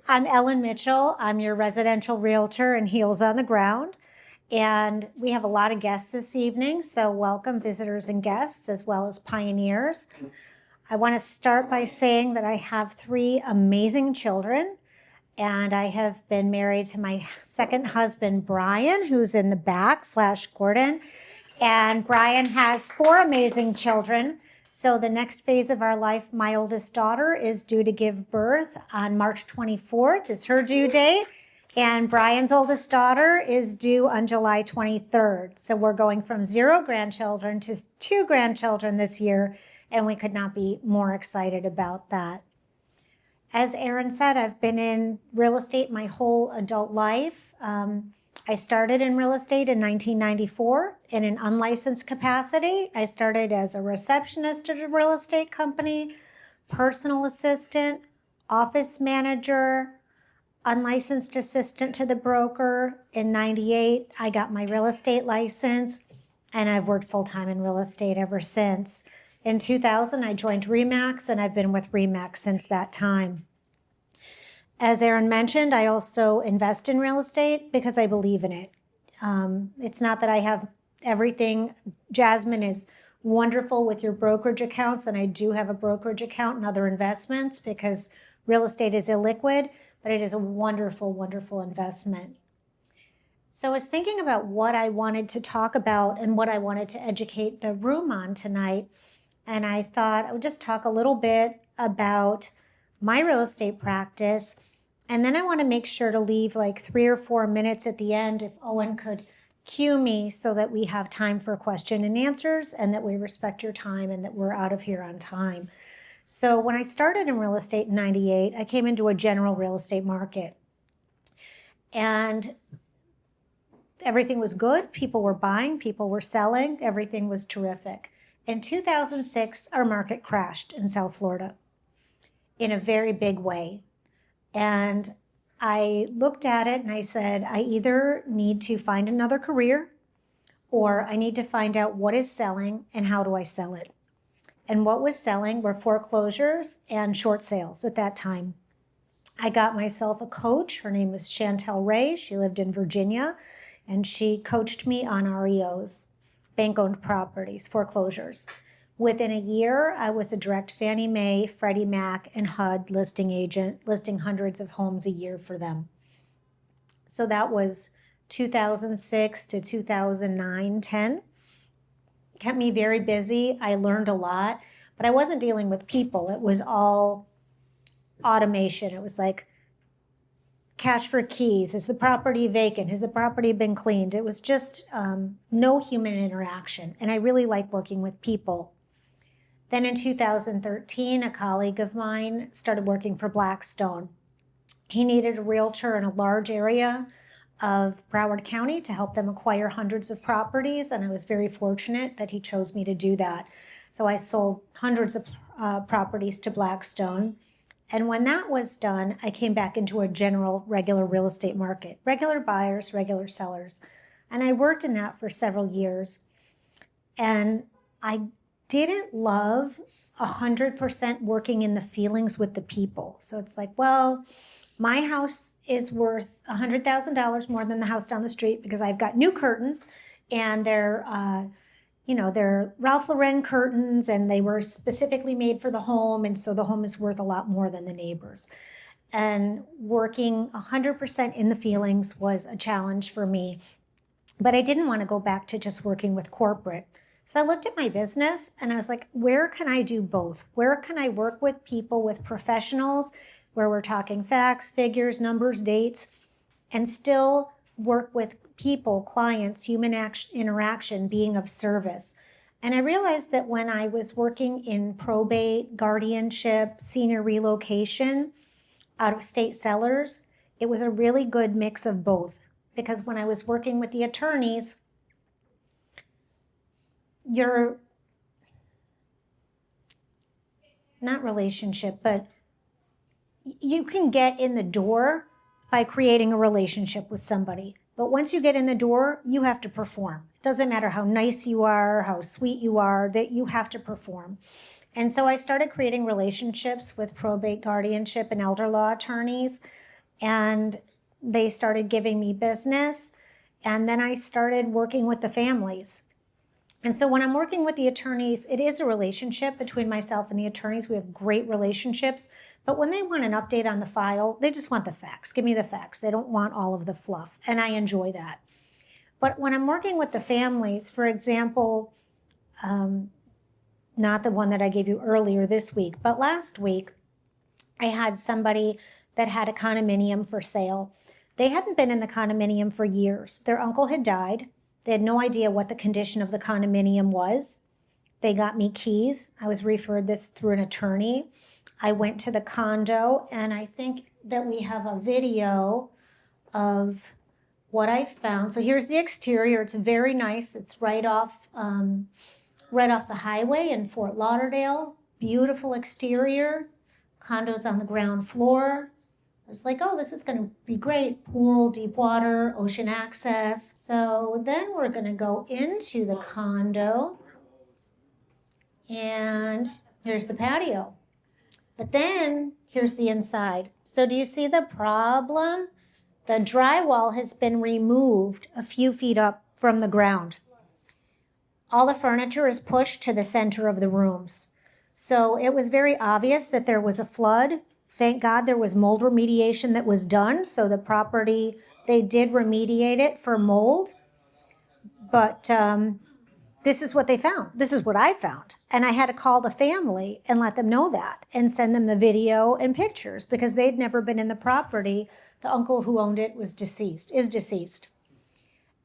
I'm Ellen Mitchell. I'm your residential realtor and Heels on the Ground. And we have a lot of guests this evening, so welcome visitors and guests as well as pioneers. I want to start by saying that I have three amazing children, and I have been married to my second husband, Brian, who's in the back, Flash Gordon. And Brian has four amazing children. So the next phase of our life, my oldest daughter is due to give birth on March 24th is her due date. And Brian's oldest daughter is due on July 23rd. So we're going from 0 grandchildren to 2 grandchildren this year. And we could not be more excited about that. As Erin said, I've been in real estate my whole adult life. I started in real estate in 1994 in an unlicensed capacity. I started as a receptionist at a real estate company, personal assistant, office manager, unlicensed assistant to the broker. In 98, I got my real estate license, and I've worked full-time in real estate ever since. In 2000, I joined Remax, and I've been with Remax since that time. As Erin mentioned, I also invest in real estate because I believe in it. It's not that I have everything. Jasmine is wonderful with your brokerage accounts, and I do have a brokerage account and other investments because real estate is illiquid, but it is a wonderful, wonderful investment. So I was thinking about what I wanted to talk about and what I wanted to educate the room on tonight, and I thought I would just talk a little bit about my real estate practice. And then I want to make sure to leave like 3 or 4 minutes at the end if Owen could cue me so that we have time for question and answers and that we respect your time and that we're out of here on time. So when I started in real estate in 98, I came into a general real estate market. And everything was good. People were buying, people were selling, everything was terrific. In 2006, our market crashed in South Florida in a very big way. And I looked at it and I said, I either need to find another career or I need to find out what is selling and how do I sell it. And what was selling were foreclosures and short sales at that time. I got myself a coach. Her name was Chantel Ray. She lived in Virginia, and she coached me on REOs, bank-owned properties, foreclosures. Within a year, I was a direct Fannie Mae, Freddie Mac, and HUD listing agent, listing hundreds of homes a year for them. So that was 2006 to 2009, 10. Kept me very busy. I learned a lot, but I wasn't dealing with people. It was all automation. It was like cash for keys. Is the property vacant? Has the property been cleaned? It was just no human interaction. And I really like working with people. Then in 2013, a colleague of mine started working for Blackstone. He needed a realtor in a large area of Broward County to help them acquire hundreds of properties, and I was very fortunate that he chose me to do that. So I sold hundreds of properties to Blackstone. And when that was done, I came back into a general, regular real estate market, regular buyers, regular sellers. And I worked in that for several years. And I didn't love 100% working in the feelings with the people. So it's like, well, my house is worth $100,000 more than the house down the street because I've got new curtains and they're Ralph Lauren curtains and they were specifically made for the home. And so the home is worth a lot more than the neighbors. And working 100% in the feelings was a challenge for me. But I didn't want to go back to just working with corporate. So I looked at my business and I was like, where can I do both? Where can I work with people, with professionals, where we're talking facts, figures, numbers, dates, and still work with people, clients, human interaction, being of service. And I realized that when I was working in probate, guardianship, senior relocation, out-of-state sellers, it was a really good mix of both. Because when I was working with the attorneys, your, not relationship, but you can get in the door by creating a relationship with somebody. But once you get in the door, you have to perform. It doesn't matter how nice you are, how sweet you are, that you have to perform. And so I started creating relationships with probate, guardianship, and elder law attorneys. and they started giving me business. And then I started working with the families. And so when I'm working with the attorneys, it is a relationship between myself and the attorneys. We have great relationships. But when they want an update on the file, they just want the facts. Give me the facts. They don't want all of the fluff. And I enjoy that. But when I'm working with the families, for example, not the one that I gave you earlier this week, but last week, I had somebody that had a condominium for sale. They hadn't been in the condominium for years. Their uncle had died. They had no idea what the condition of the condominium was. They got me keys. I was referred this through an attorney. I went to the condo, and I think that we have a video of what I found. So here's the exterior. It's very nice. It's right off the highway in Fort Lauderdale. Beautiful exterior. Condos on the ground floor. I was like, oh, this is going to be great. Pool, deep water, ocean access. So then we're going to go into the condo. And here's the patio. But then here's the inside. So do you see the problem? The drywall has been removed a few feet up from the ground. All the furniture is pushed to the center of the rooms. So it was very obvious that there was a flood. Thank God there was mold remediation that was done. So the property, they did remediate it for mold. But this is what they found. This is what I found. And I had to call the family and let them know that and send them the video and pictures because they'd never been in the property. The uncle who owned it is deceased.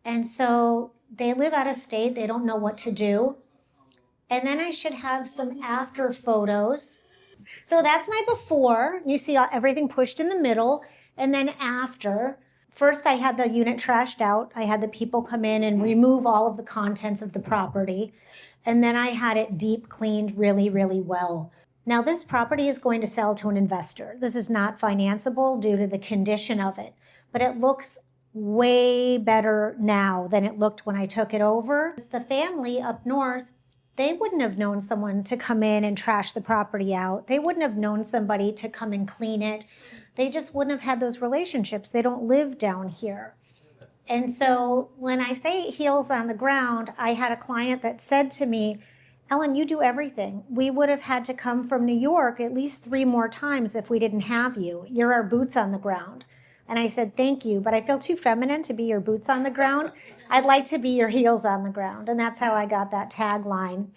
And so they live out of state. They don't know what to do. And then I should have some after photos. So that's my before. You see everything pushed in the middle. And then after, first I had the unit trashed out. I had the people come in and remove all of the contents of the property. And then I had it deep cleaned really, really well. Now this property is going to sell to an investor. This is not financeable due to the condition of it, but it looks way better now than it looked when I took it over. The family up north, they wouldn't have known someone to come in and trash the property out. They wouldn't have known somebody to come and clean it. They just wouldn't have had those relationships. They don't live down here. And so when I say heels on the ground, I had a client that said to me, Ellen, you do everything. We would have had to come from New York at least 3 more times if we didn't have you. You're our boots on the ground. And I said, thank you, but I feel too feminine to be your boots on the ground. I'd like to be your heels on the ground. And that's how I got that tagline.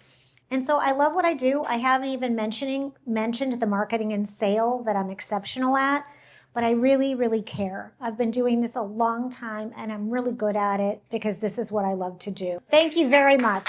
And so I love what I do. I haven't even mentioned the marketing and sale that I'm exceptional at, but I really, really care. I've been doing this a long time and I'm really good at it because this is what I love to do. Thank you very much.